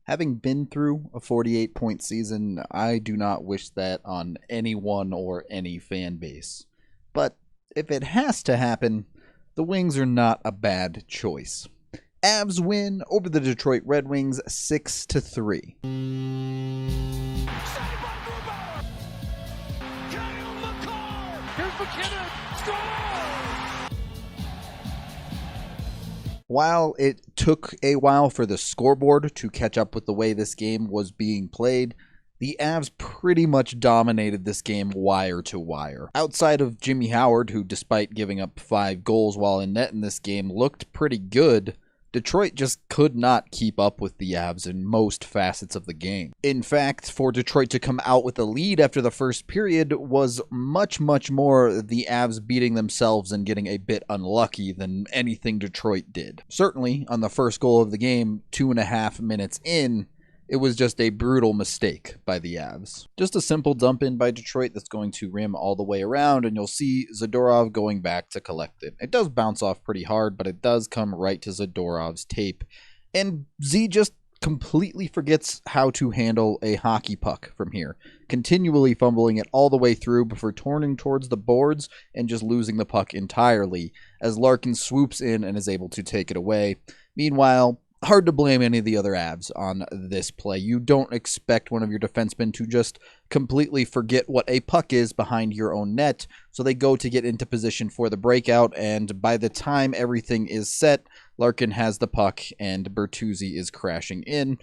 Having been through a 48-point season, I do not wish that on anyone or any fan base. But if it has to happen, the Wings are not a bad choice. Avs win over the Detroit Red Wings 6-3. While it took a while for the scoreboard to catch up with the way this game was being played, the Avs pretty much dominated this game wire to wire. Outside of Jimmy Howard, who despite giving up 5 goals while in net in this game looked pretty good, Detroit just could not keep up with the Avs in most facets of the game. In fact, for Detroit to come out with a lead after the first period was much more the Avs beating themselves and getting a bit unlucky than anything Detroit did. Certainly, on the first goal of the game, 2.5 minutes in, it was just a brutal mistake by the Avs. Just a simple dump in by Detroit that's going to rim all the way around, and you'll see Zadorov going back to collect it. It does bounce off pretty hard, but it does come right to Zadorov's tape. And Z just completely forgets how to handle a hockey puck from here, continually fumbling it all the way through before turning towards the boards and just losing the puck entirely, as Larkin swoops in and is able to take it away. Meanwhile, hard to blame any of the other Avs on this play. You don't expect one of your defensemen to just completely forget what a puck is behind your own net, so they go to get into position for the breakout, and by the time everything is set, Larkin has the puck and Bertuzzi is crashing in.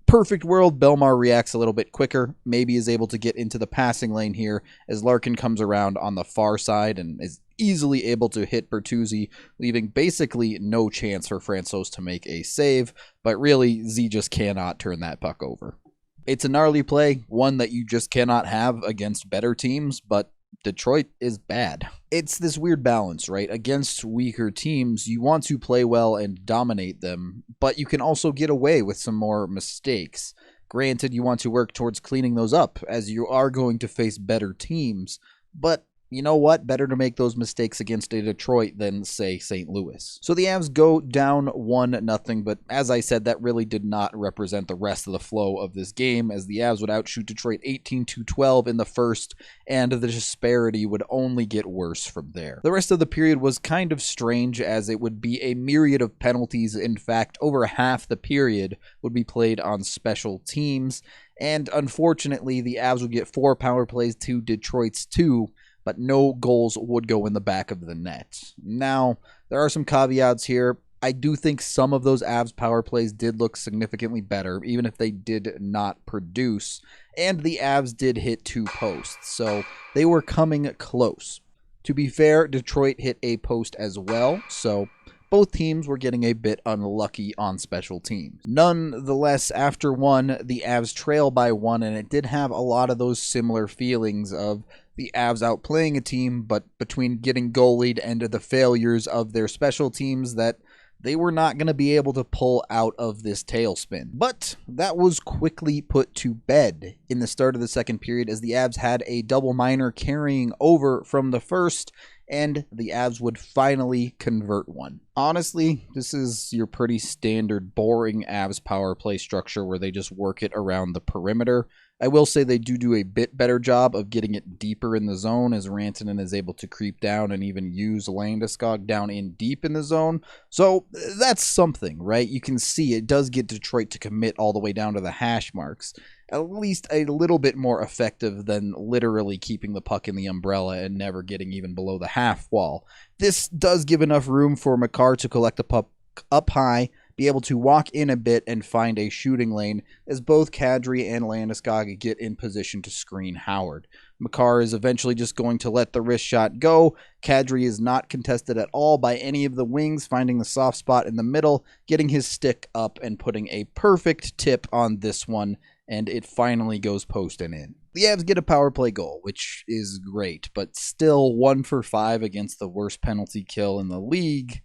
Perfect world, Belmar reacts a little bit quicker, maybe is able to get into the passing lane here as Larkin comes around on the far side and is easily able to hit Bertuzzi, leaving basically no chance for Francouz to make a save, but really, Z just cannot turn that puck over. It's a gnarly play, one that you just cannot have against better teams, but Detroit is bad. It's this weird balance, right? Against weaker teams, you want to play well and dominate them, but you can also get away with some more mistakes. Granted, you want to work towards cleaning those up, as you are going to face better teams, but you know what? Better to make those mistakes against a Detroit than, say, St. Louis. So the Avs go down 1-0, but as I said, that really did not represent the rest of the flow of this game, as the Avs would outshoot Detroit 18-12 in the first, and the disparity would only get worse from there. The rest of the period was kind of strange, as it would be a myriad of penalties. In fact, over half the period would be played on special teams, and unfortunately, the Avs would get 4 power plays to Detroit's 2, but no goals would go in the back of the net. Now, there are some caveats here. I do think some of those Avs power plays did look significantly better, even if they did not produce, and the Avs did hit 2 posts, so they were coming close. To be fair, Detroit hit a post as well, so both teams were getting a bit unlucky on special teams. Nonetheless, after 1, the Avs trail by 1, and it did have a lot of those similar feelings of the Avs outplaying a team, but between getting goalied and the failures of their special teams, that they were not going to be able to pull out of this tailspin. But that was quickly put to bed in the start of the second period, as the Avs had a double minor carrying over from the first, and the Avs would finally convert one. Honestly, this is your pretty standard boring Avs power play structure where they just work it around the perimeter. I will say they do a bit better job of getting it deeper in the zone, as Rantanen is able to creep down and even use Landeskog down in deep in the zone. So that's something, right? You can see it does get Detroit to commit all the way down to the hash marks. At least a little bit more effective than literally keeping the puck in the umbrella and never getting even below the half wall. This does give enough room for Makar to collect the puck up high, be able to walk in a bit and find a shooting lane, as both Kadri and Landeskog get in position to screen Howard. Makar is eventually just going to let the wrist shot go. Kadri is not contested at all by any of the wings, finding the soft spot in the middle, getting his stick up and putting a perfect tip on this one, and it finally goes post and in. The Avs get a power play goal, which is great, but still 1 for 5 against the worst penalty kill in the league.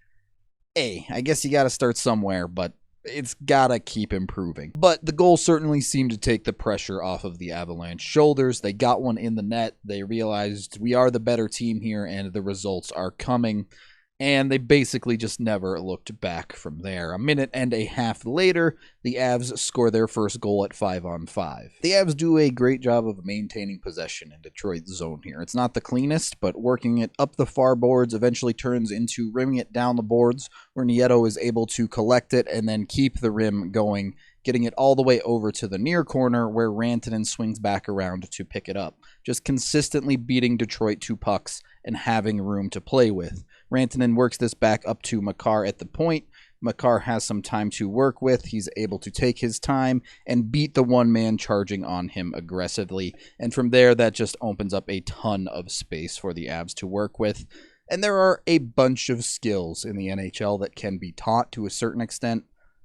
I guess you got to start somewhere, but it's got to keep improving. But the goal certainly seemed to take the pressure off of the Avalanche shoulders. They got one in the net. They realized we are the better team here, and the results are coming. and they basically just never looked back from there. A minute and a half later, the Avs score their first goal at 5-on-5. The Avs do a great job of maintaining possession in Detroit's zone here. It's not the cleanest, but working it up the far boards eventually turns into rimming it down the boards, where Nieto is able to collect it and then keep the rim going, getting it all the way over to the near corner where Rantanen swings back around to pick it up. Just consistently beating Detroit to pucks and having room to play with. Rantanen works this back up to Makar at the point. Makar has some time to work with. He's able to take his time and beat the one man charging on him aggressively. And from there, that just opens up a ton of space for the Avs to work with. And there are a bunch of skills in the NHL that can be taught to a certain extent.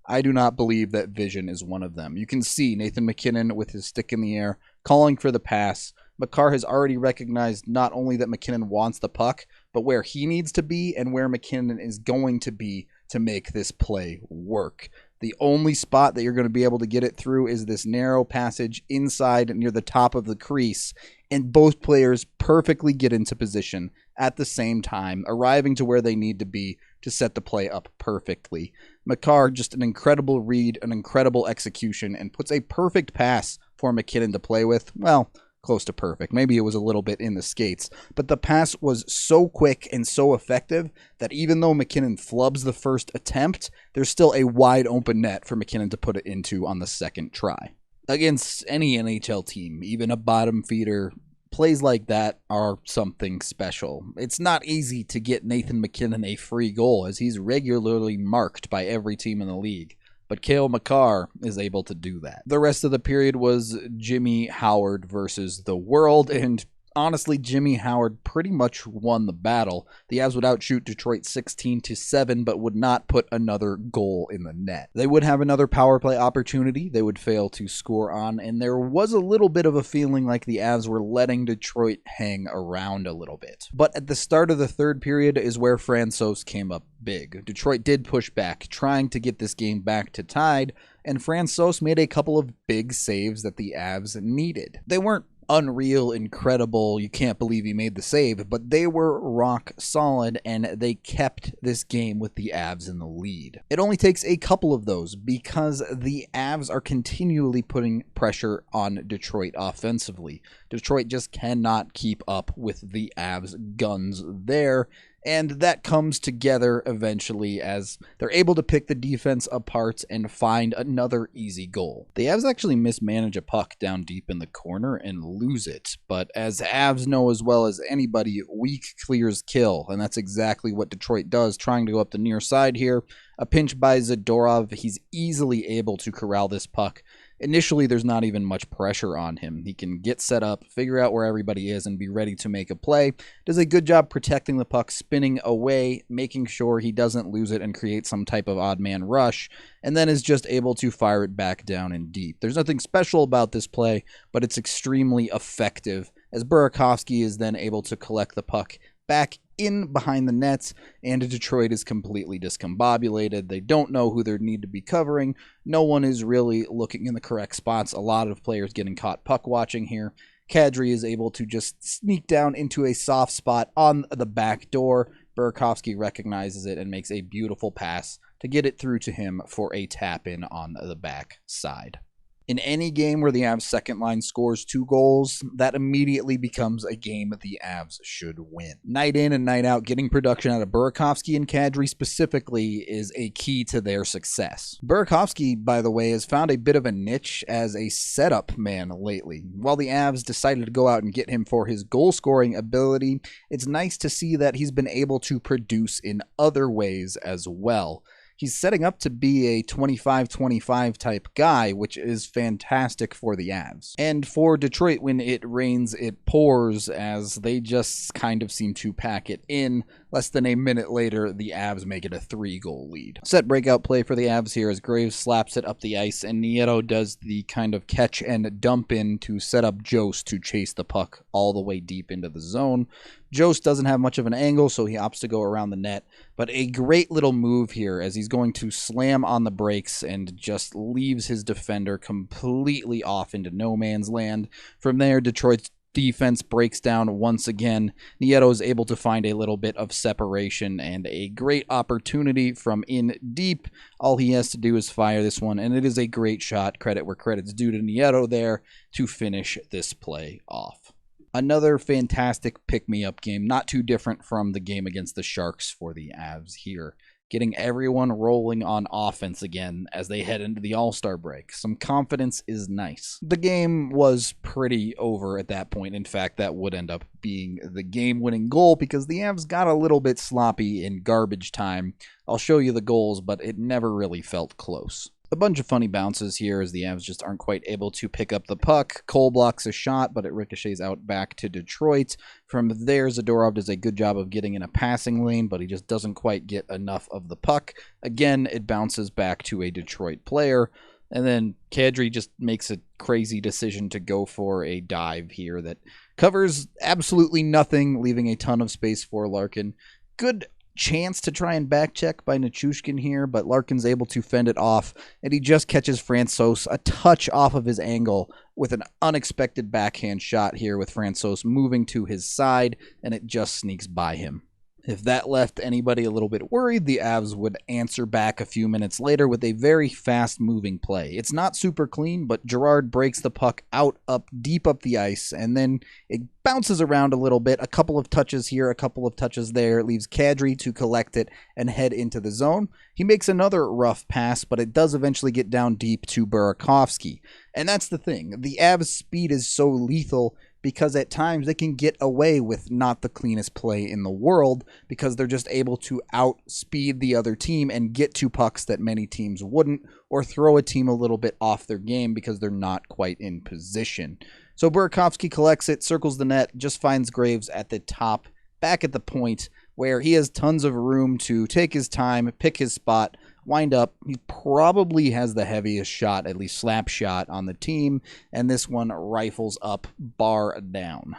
I do not believe that vision is one of them. You can see Nathan MacKinnon with his stick in the air, calling for the pass. Makar has already recognized not only that MacKinnon wants the puck, but where he needs to be and where MacKinnon is going to be to make this play work. The only spot that you're going to be able to get it through is this narrow passage inside near the top of the crease, and both players perfectly get into position at the same time, arriving to where they need to be to set the play up perfectly. Makar, just an incredible read, an incredible execution, and puts a perfect pass for MacKinnon to play with. Well, close to perfect. Maybe it was a little bit in the skates, but the pass was so quick and so effective that even though MacKinnon flubs the first attempt, there's still a wide open net for MacKinnon to put it into on the second try. Against any NHL team, even a bottom feeder, plays like that are something special. It's not easy to get Nathan MacKinnon a free goal, as he's regularly marked by every team in the league. But Cale Makar is able to do that. The rest of the period was Jimmy Howard versus the world, and honestly, Jimmy Howard pretty much won the battle. The Avs would outshoot Detroit 16-7, but would not put another goal in the net. They would have another power play opportunity they would fail to score on, and there was a little bit of a feeling like the Avs were letting Detroit hang around a little bit. But at the start of the third period is where Francouz came up big. Detroit did push back, trying to get this game back to tied, and Francouz made a couple of big saves that the Avs needed. They weren't unreal, incredible, you can't believe he made the save, but they were rock solid, and they kept this game with the Avs in the lead. It only takes a couple of those because the Avs are continually putting pressure on Detroit offensively. Detroit just cannot keep up with the Avs' guns there, and that comes together eventually as they're able to pick the defense apart and find another easy goal. The Avs actually mismanage a puck down deep in the corner and lose it, but as Avs know as well as anybody, weak clears kill, and that's exactly what Detroit does, trying to go up the near side here. A pinch by Zadorov, he's easily able to corral this puck. Initially, there's not even much pressure on him. He can get set up, figure out where everybody is, and be ready to make a play. Does a good job protecting the puck, spinning away, making sure he doesn't lose it and create some type of odd man rush, and then is just able to fire it back down and deep. There's nothing special about this play, but it's extremely effective, as Burakovsky is then able to collect the puck back in behind the nets, and Detroit is completely discombobulated. They don't know who they need to be covering. No one is really looking in the correct spots. A lot of players getting caught puck watching here. Kadri is able to just sneak down into a soft spot on the back door. Burakovsky recognizes it and makes a beautiful pass to get it through to him for a tap-in on the back side. In any game where the Avs second line scores 2 goals, that immediately becomes a game the Avs should win. Night in and night out, getting production out of Burakovsky and Kadri specifically is a key to their success. Burakovsky, by the way, has found a bit of a niche as a setup man lately. While the Avs decided to go out and get him for his goal-scoring ability, it's nice to see that he's been able to produce in other ways as well. He's setting up to be a 25-25 type guy, which is fantastic for the Avs. And for Detroit, when it rains, it pours, as they just kind of seem to pack it in. Less than a minute later, the Avs make it a 3-goal lead. Set breakout play for the Avs here as Graves slaps it up the ice, and Nieto does the kind of catch and dump in to set up Jost to chase the puck all the way deep into the zone. Jost doesn't have much of an angle, so he opts to go around the net, but a great little move here as he's going to slam on the brakes and just leaves his defender completely off into no man's land. From there, Detroit's defense breaks down once again. Nieto is able to find a little bit of separation and a great opportunity from in deep. All he has to do is fire this one, and it is a great shot. Credit where credit's due to Nieto there to finish this play off. Another fantastic pick-me-up game, not too different from the game against the Sharks for the Avs here. Getting everyone rolling on offense again as they head into the All-Star break. Some confidence is nice. The game was pretty over at that point. In fact, that would end up being the game-winning goal because the Avs got a little bit sloppy in garbage time. I'll show you the goals, but it never really felt close. A bunch of funny bounces here as the Avs just aren't quite able to pick up the puck. Cole blocks a shot, but it ricochets out back to Detroit. From there, Zadorov does a good job of getting in a passing lane, but he just doesn't quite get enough of the puck. Again, it bounces back to a Detroit player. And then Kadri just makes a crazy decision to go for a dive here that covers absolutely nothing, leaving a ton of space for Larkin. Good chance to try and back check by Nichushkin here, but Larkin's able to fend it off, and he just catches Francouz a touch off of his angle with an unexpected backhand shot here with Francouz moving to his side, and it just sneaks by him. If that left anybody a little bit worried, the Avs would answer back a few minutes later with a very fast-moving play. It's not super clean, but Girard breaks the puck out up deep up the ice, and then it bounces around a little bit. A couple of touches here, a couple of touches there. It leaves Kadri to collect it and head into the zone. He makes another rough pass, but it does eventually get down deep to Burakovsky. And that's the thing. The Avs' speed is so lethal because at times they can get away with not the cleanest play in the world because they're just able to outspeed the other team and get to pucks that many teams wouldn't, or throw a team a little bit off their game because they're not quite in position. So Burakovsky collects it, circles the net, just finds Graves at the top, back at the point where he has tons of room to take his time, pick his spot, wind up. He probably has the heaviest shot, at least slap shot, on the team, and this one rifles up, bar down.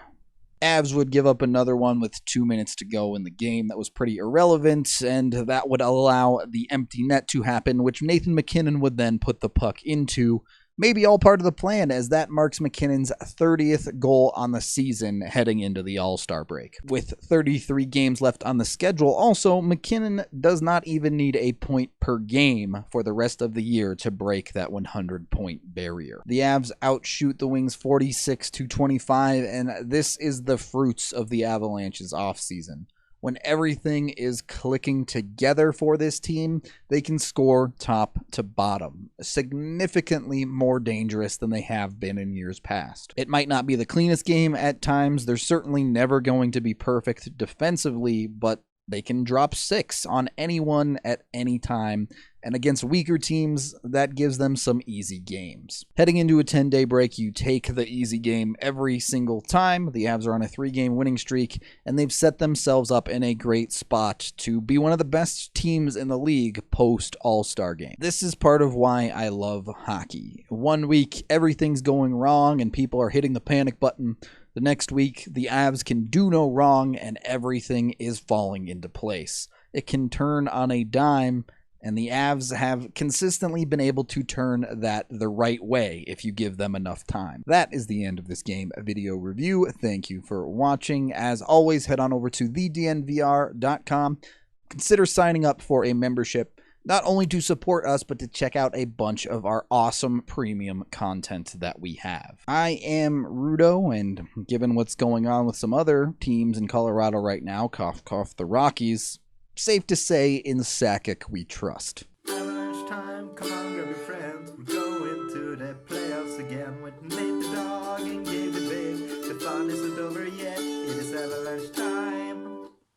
Avs would give up another one with 2 minutes to go in the game. That was pretty irrelevant, and that would allow the empty net to happen, which Nathan MacKinnon would then put the puck into. Maybe all part of the plan, as that marks McKinnon's 30th goal on the season heading into the All-Star break. With 33 games left on the schedule, also, McKinnon does not even need a point per game for the rest of the year to break that 100-point barrier. The Avs outshoot the Wings 46-25, and this is the fruits of the Avalanche's offseason. When everything is clicking together for this team, they can score top to bottom, significantly more dangerous than they have been in years past. It might not be the cleanest game at times. They're certainly never going to be perfect defensively, but they can drop 6 on anyone at any time, and against weaker teams, that gives them some easy games. Heading into a 10-day break, you take the easy game every single time. The Avs are on a 3-game winning streak, and they've set themselves up in a great spot to be one of the best teams in the league post-All-Star game. This is part of why I love hockey. One week, everything's going wrong, and people are hitting the panic button. The next week, the Avs can do no wrong, and everything is falling into place. It can turn on a dime, and the Avs have consistently been able to turn that the right way if you give them enough time. That is the end of this game video review. Thank you for watching. As always, head on over to thednvr.com. Consider signing up for a membership, not only to support us, but to check out a bunch of our awesome premium content that we have. I am Rudo, and given what's going on with some other teams in Colorado right now, cough, cough, the Rockies, safe to say in Sakic we trust. Avalanche time, come on, grab your friends. We're going to the playoffs again with Nate the dog and Gabe the babe. The fun isn't over yet, it is Avalanche time.